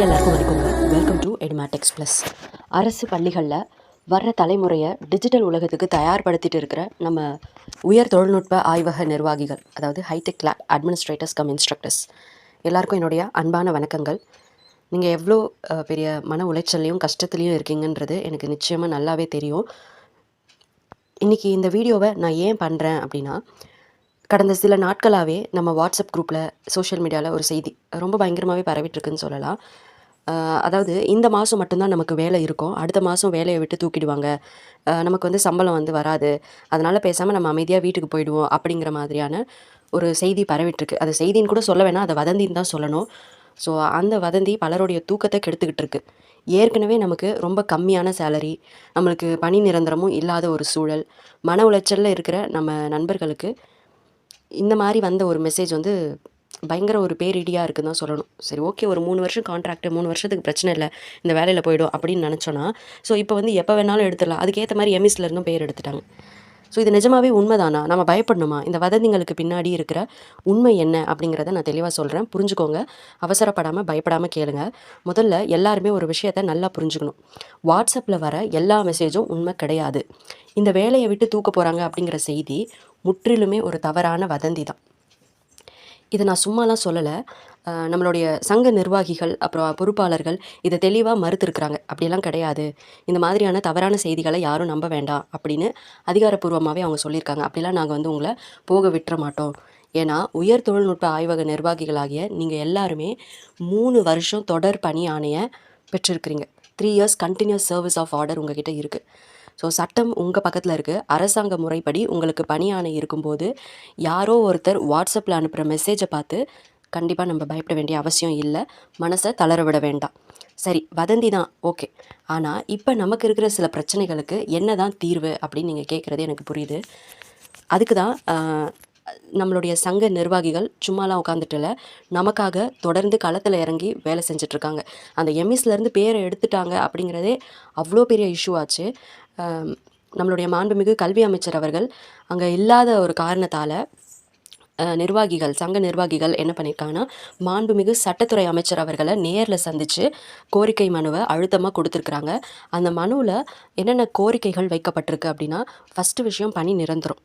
எல்லாருக்கும் வணக்கங்க. Welcome to Edumatics plus. அரசு பள்ளிகளில் வர்ற தலைமுறையை டிஜிட்டல் உலகத்துக்கு தயார்படுத்திட்டு இருக்கிற நம்ம உயர் தொழில்நுட்ப ஆய்வக நிர்வாகிகள், அதாவது hi tech lab administrators cum instructors எல்லாருக்கும் என்னுடைய அன்பான வணக்கங்கள். நீங்கள் எவ்வளோ பெரிய மன உளைச்சல்லையும் கஷ்டத்துலேயும் இருக்கீங்கன்றது எனக்கு நிச்சயமாக நல்லாவே தெரியும். இன்றைக்கி இந்த வீடியோவை நான் ஏன் பண்ணுறேன் அப்படின்னா, கடந்த சில நாட்களாகவே நம்ம வாட்ஸ்அப் குரூப்பில் சோஷியல் மீடியாவில் ஒரு செய்தி ரொம்ப பயங்கரமாகவே பரவிட்டுருக்குன்னு சொல்லலாம். அதாவது இந்த மாதம் மட்டும்தான் நமக்கு வேலை இருக்கும், அடுத்த மாதம் வேலையை விட்டு தூக்கிடுவாங்க, நமக்கு வந்து சம்பளம் வந்து வராது, அதனால் பேசாமல் நம்ம அமைதியாக வீட்டுக்கு போயிடுவோம் அப்படிங்கிற மாதிரியான ஒரு செய்தி பரவிட்டுருக்கு. அது செய்தின்னு கூட சொல்ல வேணாம், அதை வதந்தின்னு தான் சொல்லணும். ஸோ அந்த வதந்தி பலருடைய தூக்கத்தை கெடுத்துக்கிட்டு இருக்கு. ஏற்கனவே நமக்கு ரொம்ப கம்மியான சேலரி, நம்மளுக்கு பணி நிரந்தரமும் இல்லாத ஒரு சூழல், மன உளைச்சலில் இருக்கிற நம்ம நண்பர்களுக்கு இந்த மாதிரி வந்த ஒரு மெசேஜ் வந்து பயங்கர ஒரு பேரிடியாக இருக்குன்னு தான் சொல்லணும். சரி, ஓகே, ஒரு 3 வருஷம் கான்ட்ராக்ட், 3 வருஷத்துக்கு பிரச்சனை இல்லை, இந்த வேலையில் போய்டும் அப்படின்னு நினச்சோன்னா, ஸோ இப்போ வந்து எப்போ வேணாலும் எடுத்துடலாம். அதுக்கேற்ற மாதிரி எம்இஸ்ல இருந்தும் பேர் எடுத்துட்டாங்க. ஸோ இது நிஜமாவே உண்மைதானா? நம்ம பயப்படணுமா? இந்த வதந்திங்களுக்கு பின்னாடி இருக்கிற உண்மை என்ன அப்படிங்கிறத நான் தெளிவாக சொல்கிறேன், புரிஞ்சுக்கோங்க. அவசரப்படாமல் பயப்படாமல் கேளுங்க. முதல்ல எல்லாருமே ஒரு விஷயத்தை நல்லா புரிஞ்சுக்கணும். வாட்ஸ்அப்பில் வர எல்லா மெசேஜும் உண்மை கிடையாது. இந்த வேலையை விட்டு தூக்க போகிறாங்க அப்படிங்கிற செய்தி முற்றிலுமே ஒரு தவறான வதந்தி தான். இதை நான் சும்மாலாம் சொல்லலை. நம்மளுடைய சங்க நிர்வாகிகள் அப்புறம் பொறுப்பாளர்கள் இதை தெளிவாக மறுத்துருக்குறாங்க. அப்படியெல்லாம் கிடையாது, இந்த மாதிரியான தவறான செய்திகளை யாரும் நம்ப வேண்டாம் அப்படின்னு அதிகாரப்பூர்வமாகவே அவங்க சொல்லியிருக்காங்க. அப்படிலாம் நாங்கள் வந்து உங்களை போக விட்டுற மாட்டோம். ஏன்னா உயர் தொழில்நுட்ப ஆய்வக நிர்வாகிகளாகிய நீங்கள் எல்லாருமே 3 வருஷம் தொடர் பணி ஆணையை பெற்றிருக்கிறீங்க. 3 years continuous service of order உங்ககிட்ட இருக்குது. ஸோ சட்டம் உங்கள் பக்கத்தில் இருக்குது. அரசாங்க முறைப்படி உங்களுக்கு பணி ஆணை இருக்கும்போது யாரோ ஒருத்தர் வாட்ஸ்அப்பில் அனுப்புகிற மெசேஜை பார்த்து கண்டிப்பாக நம்ம பயப்பட வேண்டிய அவசியம் இல்லை, மனசை தளர விட வேண்டாம். சரி, வதந்தி தான், ஓகே. ஆனால் இப்போ நமக்கு இருக்கிற சில பிரச்சனைகளுக்கு என்ன தான் தீர்வு அப்படின்னு நீங்கள் கேட்குறது எனக்கு புரியுது. அதுக்கு தான் நம்மளுடைய சங்க நிர்வாகிகள் சும்மாலாம் உட்காந்துட்டுல நமக்காக தொடர்ந்து களத்தில் இறங்கி வேலை செஞ்சிட்ருக்காங்க. அந்த எம்இஸ்லேருந்து பேரை எடுத்துட்டாங்க அப்படிங்கிறதே அவ்வளோ பெரிய இஷ்யூ ஆச்சு. நம்மளுடைய மாண்புமிகு கல்வி அமைச்சர் அவர்கள் அங்கே இல்லாத ஒரு காரணத்தால் நிர்வாகிகள், சங்க நிர்வாகிகள் என்ன பண்ணியிருக்காங்கன்னா, மாண்புமிகு சட்டத்துறை அமைச்சர் அவர்களை நேரில் சந்தித்து கோரிக்கை மனுவை அழுத்தமாக கொடுத்துருக்குறாங்க. அந்த மனுவில் என்னென்ன கோரிக்கைகள் வைக்கப்பட்டிருக்கு அப்படின்னா, ஃபஸ்ட்டு விஷயம் பணி நிரந்தரம்.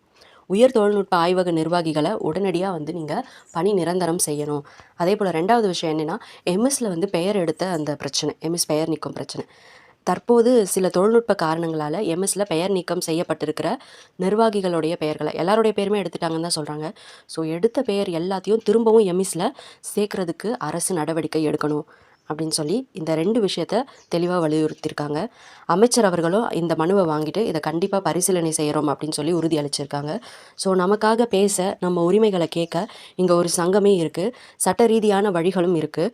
உயர் தொழில்நுட்ப ஆய்வக நிர்வாகிகளை உடனடியாக வந்து நீங்கள் பணி நிரந்தரம் செய்யணும். அதே போல் 2வது விஷயம் என்னென்னா, எம்எஸ்சில் வந்து பெயர் எடுத்த அந்த பிரச்சனை, எம்எஸ் பெயர் நீக்கம் பிரச்சனை. தற்போது சில தொழில்நுட்ப காரணங்களால் எம்எஸ்சில் பெயர் நீக்கம் செய்யப்பட்டிருக்கிற நிர்வாகிகளுடைய பெயர்களை எல்லாருடைய பேருமே எடுத்துட்டாங்கன்னு தான் சொல்கிறாங்க. ஸோ எடுத்த பெயர் எல்லாத்தையும் திரும்பவும் எம்இஸ்சில் சேர்க்கறதுக்கு அரசு நடவடிக்கை எடுக்கணும் அப்படின்னு சொல்லி இந்த 2 விஷயத்தை தெளிவாக வலியுறுத்தியிருக்காங்க. அமைச்சர் அவர்களும் இந்த மனுவை வாங்கிட்டு இதை கண்டிப்பாக பரிசீலனை செய்கிறோம் அப்படின்னு சொல்லி உறுதி அளிச்சிருக்காங்க. ஸோ நமக்காக பேச, நம்ம உரிமைகளை கேட்க இங்கே ஒரு சங்கமே இருக்குது, சட்ட ரீதியான வழிகளும் இருக்குது.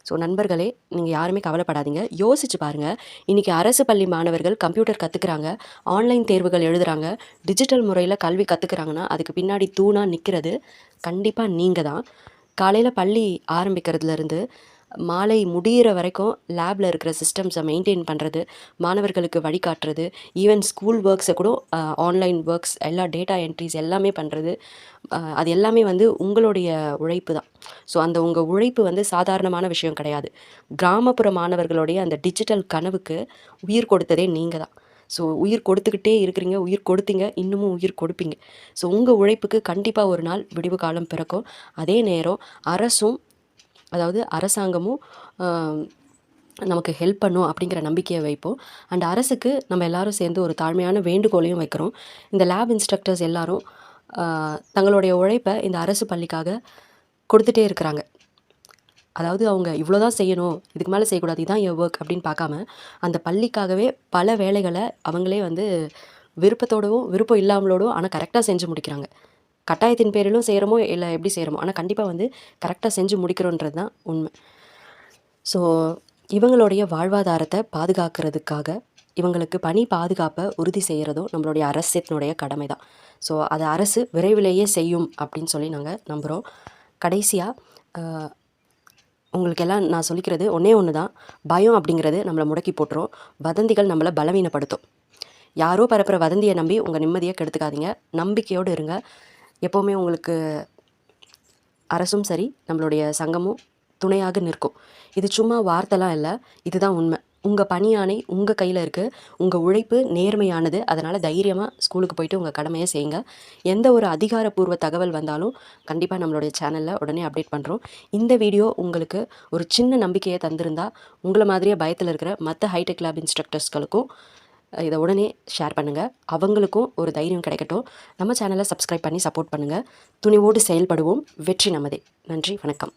ஸோ நண்பர்களே, நீங்கள் யாருமே கவலைப்படாதீங்க, யோசிச்சு பாருங்கள். இன்றைக்கி அரசு பள்ளி மாணவர்கள் கம்ப்யூட்டர் கற்றுக்குறாங்க, ஆன்லைன் தேர்வுகள் எழுதுகிறாங்க, டிஜிட்டல் முறையில் கல்வி கற்றுக்குறாங்கன்னா அதுக்கு பின்னாடி தூணாக நிற்கிறது கண்டிப்பாக நீங்கள் தான். காலையில் பள்ளி ஆரம்பிக்கிறதுலேருந்து மாலை முடிகிற வரைக்கும் லேபில் இருக்கிற சிஸ்டம்ஸை மெயின்டைன் பண்ணுறது, மாணவர்களுக்கு வழிகாட்டுறது, ஈவன் ஸ்கூல் ஒர்க்ஸை கூட ஆன்லைன் ஒர்க்ஸ், எல்லா டேட்டா என்ட்ரிஸ் எல்லாமே பண்ணுறது, அது எல்லாமே வந்து உங்களுடைய உழைப்பு தான். ஸோ அந்த உங்கள் உழைப்பு வந்து சாதாரணமான விஷயம் கிடையாது. கிராமப்புற மாணவர்களுடைய அந்த டிஜிட்டல் கனவுக்கு உயிர் கொடுத்ததே நீங்கள் தான். ஸோ உயிர் கொடுத்துக்கிட்டே இருக்கிறீங்க, உயிர் கொடுத்தீங்க, இன்னமும் உயிர் கொடுப்பீங்க. ஸோ உங்கள் உழைப்புக்கு கண்டிப்பாக ஒரு நாள் விடிவு காலம் பிறக்கும். அதே நேரம் அரசும், அதாவது அரசாங்கமும் நமக்கு ஹெல்ப் பண்ணும் அப்படிங்கிற நம்பிக்கையை வைப்போம். அண்ட் அரசுக்கு நம்ம எல்லாரும் சேர்ந்து ஒரு தாழ்மையான வேண்டுகோளையும் வைக்கிறோம். இந்த லேப் இன்ஸ்ட்ரக்டர்ஸ் எல்லாரும் தங்களுடைய உழைப்பை இந்த அரசு பள்ளிக்காக கொடுத்துட்டே இருக்கிறாங்க. அதாவது அவங்க இவ்வளோ தான் செய்யணும், இதுக்கு மேலே செய்யக்கூடாது, இதுதான் என் ஒர்க் அப்படின்னு பார்க்காம அந்த பள்ளிக்காகவே பல வேலைகளை அவங்களே வந்து விருப்பத்தோடவும் விருப்பம் இல்லாமலோடும் ஆனால் கரெக்டாக செஞ்சு முடிக்கிறாங்க. கட்டாயத்தின் பேரிலும் செய்கிறோமோ இல்லை எப்படி செய்கிறோமோ, ஆனால் கண்டிப்பாக வந்து கரெக்டாக செஞ்சு முடிக்கிறோன்றது தான் உண்மை. ஸோ இவங்களுடைய வாழ்வாதாரத்தை பாதுகாக்கிறதுக்காக இவங்களுக்கு பணி பாதுகாப்பை உறுதி செய்கிறதும் நம்மளுடைய அரசினுடைய கடமை தான். ஸோ அதை அரசு விரைவிலேயே செய்யும் அப்படின்னு சொல்லி நாங்கள் நம்புகிறோம். கடைசியாக உங்களுக்கு எல்லாம் நான் சொல்லிக்கிறது ஒன்றே ஒன்று தான், பயம் அப்படிங்கிறது நம்மளை முடக்கி போட்டுரும், வதந்திகள் நம்மளை பலவீனப்படுத்தும். யாரோ பரப்புகிற வதந்தியை நம்பி உங்கள் நிம்மதியை கெடுத்துக்காதீங்க, நம்பிக்கையோடு இருங்க. எப்போவுமே உங்களுக்கு அரசும் சரி, நம்மளுடைய சங்கமும் துணையாக நிற்கும். இது சும்மா வார்த்தைலாம் இல்லை, இதுதான் உண்மை. உங்கள் பணியாணை உங்கள் கையில் இருக்குது. உங்கள் உழைப்பு நேர்மையானது. அதனால் தைரியமாக ஸ்கூலுக்கு போயிட்டு உங்கள் கடமையை செய்யுங்க. எந்த ஒரு அதிகாரப்பூர்வ தகவல் வந்தாலும் கண்டிப்பாக நம்மளுடைய சேனலில் உடனே அப்டேட் பண்ணுறோம். இந்த வீடியோ உங்களுக்கு ஒரு சின்ன நம்பிக்கையை தந்திருந்தா உங்களை மாதிரியே பயத்தில் இருக்கிற மற்ற ஹைடெக் லேப் இன்ஸ்ட்ரக்டர்ஸ்களுக்கும் இதை உடனே ஷேர் பண்ணுங்கள். அவங்களுக்கும் ஒரு தைரியம் கிடைக்கட்டும். நம்ம சேனலை சப்ஸ்கிரைப் பண்ணி சப்போர்ட் பண்ணுங்கள். துணிவோடு செயல்படுவோம். வெற்றி நமதே. நன்றி, வணக்கம்.